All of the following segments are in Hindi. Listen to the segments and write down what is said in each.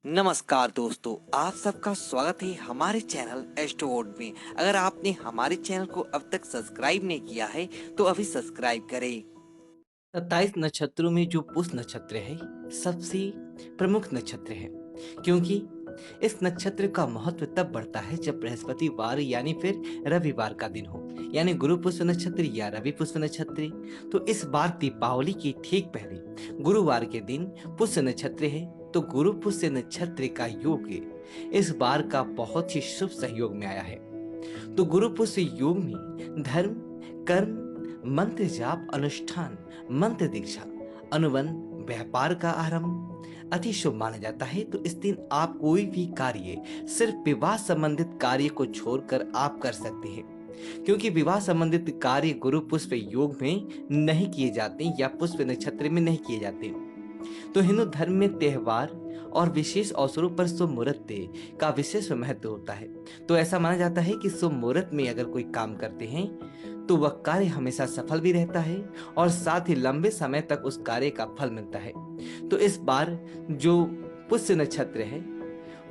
नमस्कार दोस्तों, आप सबका स्वागत है हमारे चैनल एस्ट्रोवर्ड में। अगर आपने हमारे चैनल को अब तक सब्सक्राइब नहीं किया है तो अभी सब्सक्राइब करें। 27 नक्षत्रों में जो पुष्य नक्षत्र है सबसे प्रमुख नक्षत्र है, क्योंकि इस नक्षत्र का महत्व तब बढ़ता है जब बृहस्पतिवार यानी फिर रविवार का दिन हो, यानी गुरु पुष्य नक्षत्र या रवि पुष्य नक्षत्र। तो इस बार दीपावली के ठीक पहले गुरुवार के दिन पुष्य नक्षत्र है, तो गुरु पुष्य नक्षत्र का योग इस बार का बहुत ही शुभ सहयोग में आया है। तो गुरु पुष्य योग में धर्म, कर्म, मंत्र जाप, अनुष्ठान, मंत्र दीक्षा, अनुबंध, व्यापार का आरंभ अति शुभ माना जाता है। तो इस दिन आप कोई भी कार्य सिर्फ विवाह संबंधित कार्य को छोड़कर आप कर सकते हैं, क्योंकि विवाह संबंधित कार्य गुरु पुष्प योग में नहीं किए जाते या पुष्प नक्षत्र में नहीं किए जाते। तो हिंदू धर्म में त्योहार और विशेष अवसरों पर शुभ मुहूर्त का विशेष महत्व होता है। तो ऐसा माना जाता है कि शुभ मुहूर्त में अगर कोई काम करते हैं तो वह कार्य हमेशा सफल भी रहता है और साथ ही लंबे समय तक उस कार्य का फल मिलता है। तो इस बार जो पुष्य नक्षत्र है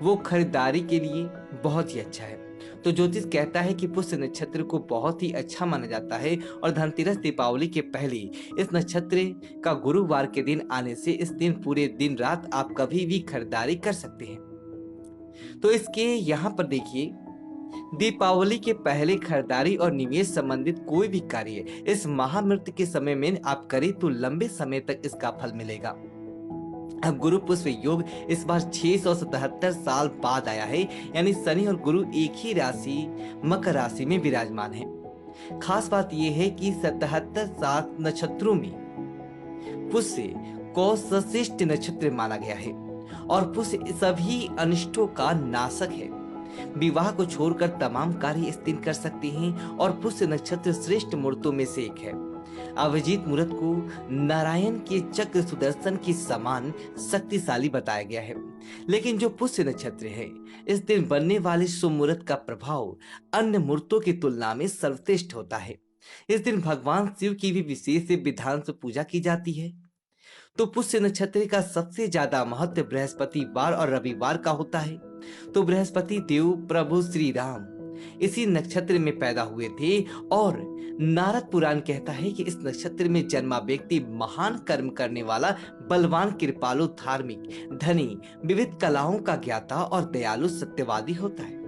वो खरीदारी के लिए बहुत ही अच्छा है। तो ज्योतिष कहता है कि पुष्य नक्षत्र को बहुत ही अच्छा माना जाता है और धनतेरस दीपावली के पहले इस नक्षत्र का गुरुवार के दिन आने से इस दिन पूरे दिन रात आप कभी भी खरीदारी कर सकते हैं। तो इसके यहाँ पर देखिए, दीपावली के पहले खरीदारी और निवेश संबंधित कोई भी कार्य इस महामृत के समय में आप करें तो लंबे समय तक इसका फल मिलेगा। अब गुरु पुष्प योग इस बार 677 साल बाद आया है, यानी शनि और गुरु एक ही राशि मकर राशि में विराजमान है। खास बात यह है कि 77 सात नक्षत्रों में पुष्य को श्रेष्ठ नक्षत्र माना गया है और पुष्य सभी अनिष्टों का नाशक है। विवाह को छोड़कर तमाम कार्य इस दिन कर सकते हैं और पुष्य नक्षत्र श्रेष्ठ मुहूर्तों में से एक है। अभिजीत मुहूर्त को नारायण के चक्र सुदर्शन के समान शक्तिशाली बताया गया है, लेकिन जो पुष्य नक्षत्र है इस दिन बनने वाले शुभ मुहूर्त का प्रभाव अन्य मुहूर्तों की तुलना में सर्वश्रेष्ठ होता है। इस दिन भगवान शिव की भी विशेष विधान से पूजा की जाती है। तो पुष्य नक्षत्र का सबसे ज्यादा महत्व बृहस्पतिवार और रविवार का होता है। तो बृहस्पति देव प्रभु श्री राम इसी नक्षत्र में पैदा हुए थे और नारद पुराण कहता है कि इस नक्षत्र में जन्मा व्यक्ति महान कर्म करने वाला, बलवान, कृपालु, धार्मिक, धनी, विविध कलाओं का ज्ञाता और दयालु सत्यवादी होता है।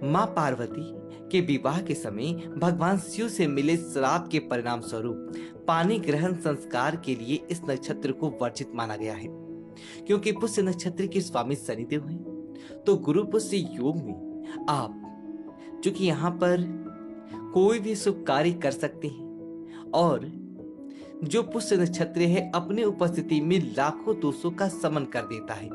मां पार्वती के विवाह के समय भगवान शिव से मिले श्राप के परिणाम स्वरूप पानी ग्रहण संस्कार के लिए इस नक्षत्र को वर्जित माना गया है, क्योंकि पुष्य नक्षत्र के स्वामी शनिदेव हैं। तो गुरु पुष्य योग में आप चूंकि यहाँ पर कोई भी शुभ कार्य कर सकते हैं और जो पुष्य नक्षत्र है अपने उपस्थिति में लाखों दोषों का समन कर देता है।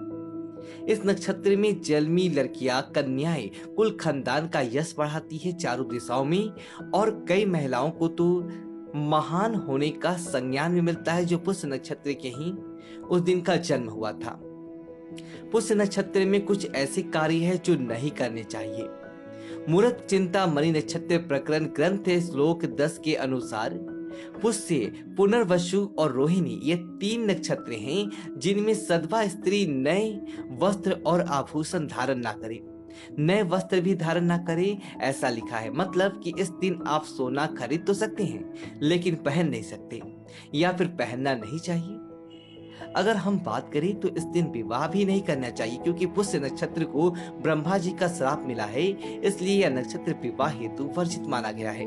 इस नक्षत्र में जन्मी लड़कियां, कन्याएं कुल खानदान का यश बढ़ाती है चारों दिशाओं में और कई महिलाओं को तो महान होने का संज्ञान भी मिलता है जो पुष्य नक्षत्र के ही उस दिन का जन्म हुआ था। पुष्य नक्षत्र में कुछ ऐसे कार्य है जो नहीं करने चाहिए। मूर्त चिंता मणि नक्षत्र प्रकरण ग्रंथ श्लोक 10 के अनुसार पुष्य, पुनर्वसु और रोहिणी ये 3 नक्षत्र हैं जिनमें सधवा स्त्री नए वस्त्र और आभूषण धारण ना करे। नए वस्त्र भी धारण ना करे ऐसा लिखा है, मतलब कि इस दिन आप सोना खरीद तो सकते हैं लेकिन पहन नहीं सकते या फिर पहनना नहीं चाहिए। अगर हम बात करें तो इस दिन विवाह भी नहीं करना चाहिए, क्योंकि पुष्य नक्षत्र को ब्रह्मा जी का श्राप मिला है, इसलिए यह नक्षत्र विवाह हेतु वर्जित माना गया है।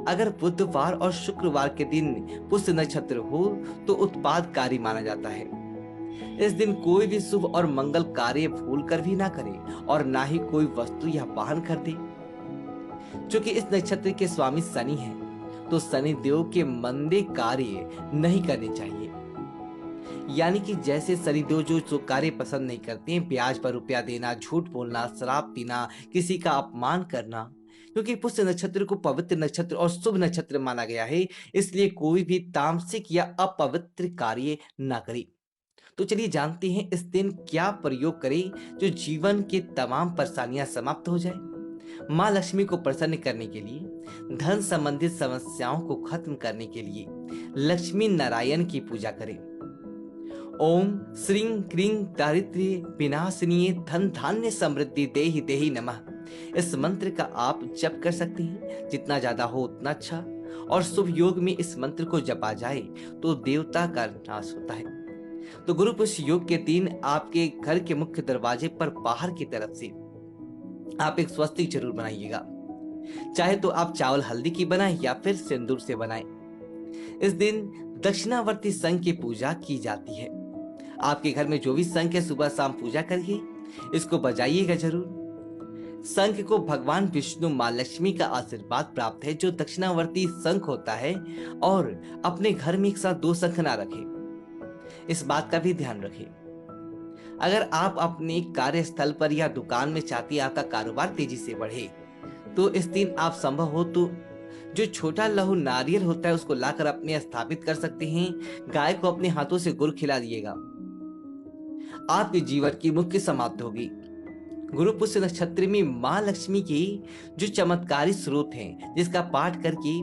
अगर बुधवार और शुक्रवार के दिन पुष्य नक्षत्र हो तो उत्पादकारी माना जाता है। इस दिन कोई भी शुभ और मंगल कार्य भूल कर भी ना करें और ना ही कोई वस्तु या वाहन खरीदे। चूंकि इस नक्षत्र के स्वामी शनि हैं, तो शनि देव के मंदे कार्य नहीं करने चाहिए। यानी कि जैसे शनिदेव जो कार्य पसंद नहीं करते हैं, ब्याज पर रुपया देना, झूठ बोलना, शराब पीना, किसी का अपमान करना, क्योंकि पुष्य नक्षत्र को पवित्र नक्षत्र और शुभ नक्षत्र माना गया है, इसलिए कोई भी तामसिक या अपवित्र कार्य ना करे। तो चलिए जानते हैं इस दिन क्या प्रयोग करें जो जीवन के तमाम परेशानियां समाप्त हो जाए। माँ लक्ष्मी को प्रसन्न करने के लिए, धन संबंधित समस्याओं को खत्म करने के लिए लक्ष्मी नारायण की पूजा करें। ओम श्रीं क्रीं दारिद्र्य विनाशिनी धन धान्य समृद्धि देहि देहि नमः। इस मंत्र का आप जप कर सकते हैं, जितना ज्यादा हो उतना अच्छा। और शुभ योग में इस मंत्र को जपा जाए तो देवता का नाश होता है। तो गुरु पुष्य योग के दिन आपके घर के मुख्य दरवाजे पर बाहर की तरफ से आप एक स्वस्तिक जरूर बनाइएगा। चाहे तो आप चावल हल्दी की बनाएं या फिर सिंदूर से बनाएं। इस दिन दक्षिणावर्ती शंख की पूजा की जाती है। आपके घर में जो भी शंख है सुबह शाम पूजा करिए, इसको बजाइएगा जरूर। शंख को भगवान विष्णु मां लक्ष्मी का आशीर्वाद प्राप्त है, जो दक्षिणावर्ती शंख होता है। और अपने घर में एक साथ दो शंख ना रखें, इस बात का भी ध्यान रखें। अगर आप अपने कार्यस्थल पर या दुकान में चाहती हैं आपका कारोबार तेजी से बढ़े, तो इस दिन आप संभव हो तो जो छोटा लहू नारियल होता है उसको लाकर अपने स्थापित कर सकते हैं। गाय को अपने हाथों से गुड़ खिला दिएगा, आपके जीवन की मुख्य समाप्ति होगी। गुरु पुष्य नक्षत्र में मां लक्ष्मी की जो चमत्कारी स्रोत हैं, जिसका पाठ करके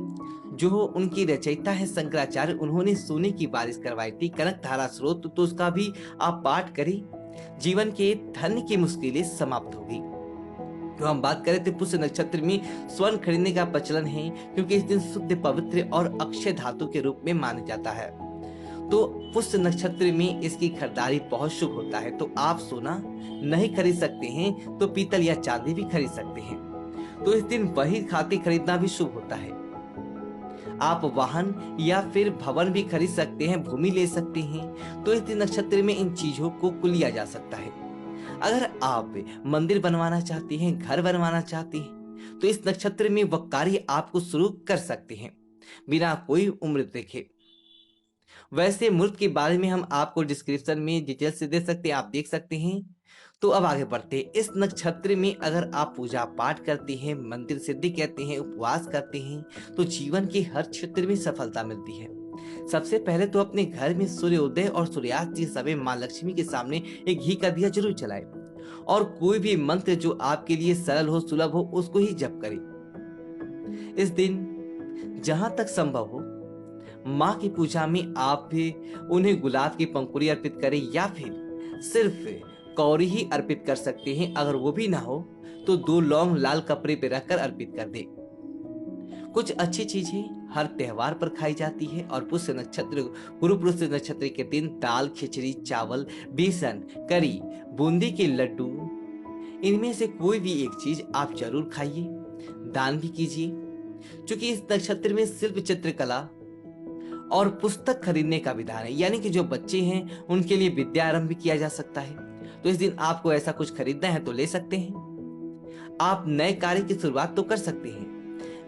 जो उनकी रचयिता है शंकराचार्य, उन्होंने सोने की बारिश करवाई थी, कनक धारा स्रोत, तो उसका भी आप पाठ करें। जीवन के धन की मुश्किलें समाप्त होगी। तो हम बात करें तो पुष्य नक्षत्र में स्वर्ण खरीदने का प्रचलन है, क्योंकि इस दिन शुद्ध पवित्र और अक्षय धातु के रूप में माना जाता है। तो पुष्य नक्षत्र में इसकी खरीदारी बहुत शुभ होता है। तो आप सोना नहीं खरीद सकते हैं तो पीतल या चांदी भी खरीद सकते हैं। तो इस दिन वही खाते खरीदना भी शुभ होता है। आप वाहन या फिर भवन भी खरीद सकते हैं, भूमि ले सकते हैं। तो इस दिन नक्षत्र में इन चीजों को लिया जा सकता है। अगर आप मंदिर बनवाना चाहते हैं, घर बनवाना चाहते हैं, तो इस नक्षत्र में वह कार्य आपको शुरू कर सकते हैं बिना कोई उम्र देखे। वैसे मुहूर्त के बारे में हम आपको डिस्क्रिप्शन में डिटेल से दे सकते हैं, आप देख सकते हैं। तो अब आगे बढ़ते हैं। इस नक्षत्र में अगर आप पूजा पाठ करते हैं, मंदिर सिद्धि कहते हैं, उपवास करते हैं, तो जीवन के हर क्षेत्र में सफलता मिलती है। सबसे पहले तो अपने घर में सूर्योदय और सूर्यास्त के समय मां लक्ष्मी के सामने एक घी का दिया जरूर जलाएं और कोई भी मंत्र जो आपके लिए सरल हो, सुलभ हो, उसको ही जप करें। इस दिन जहां तक संभव हो मां की पूजा में आप भी उन्हें गुलाब की पंखुड़ी अर्पित करें या फिर सिर्फ कौड़ी ही अर्पित कर सकते हैं। अगर वो भी ना हो तो 2 लौंग लाल कपड़े पे रखकर अर्पित कर दे। कुछ अच्छी चीजें हर त्योहार पर खाई जाती है और पुष्य नक्षत्र गुरु पुष्य नक्षत्र के दिन दाल, खिचड़ी, चावल, बेसन, करी, बूंदी के लड्डू, इनमें से कोई भी एक चीज आप जरूर खाइए, दान भी कीजिए। क्योंकि इस नक्षत्र में शिल्प, चित्रकला और पुस्तक खरीदने का विधान है, यानी कि जो बच्चे हैं उनके लिए विद्या आरंभ भी किया जा सकता है। तो इस दिन आपको ऐसा कुछ खरीदना है तो ले सकते हैं। आप नए कार्य की शुरुआत तो कर सकते हैं,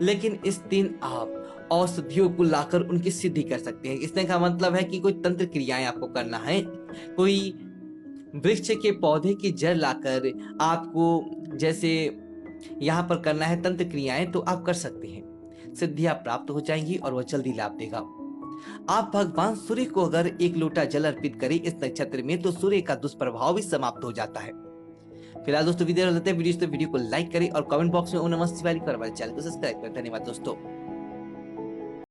लेकिन इस दिन आप औषधियों को लाकर उनकी सिद्धि कर सकते हैं। इसने का मतलब है कि कोई तंत्र क्रियाएं आपको करना है, कोई वृक्ष के पौधे की जड़ लाकर आपको जैसे यहाँ पर करना है तंत्र क्रियाएं, तो आप कर सकते हैं। सिद्धियां प्राप्त हो जाएंगी और वह जल्दी लाभ देगा। आप भगवान सूर्य को अगर 1 लोटा जल अर्पित करें इस नक्षत्र में, तो सूर्य का दुष्प्रभाव भी समाप्त हो जाता है। फिलहाल दोस्तों वीडियो को लाइक करें और कमेंट बॉक्स में ओम नमः शिवाय लिखकर हमारे चैनल को सब्सक्राइब करें। धन्यवाद दोस्तों।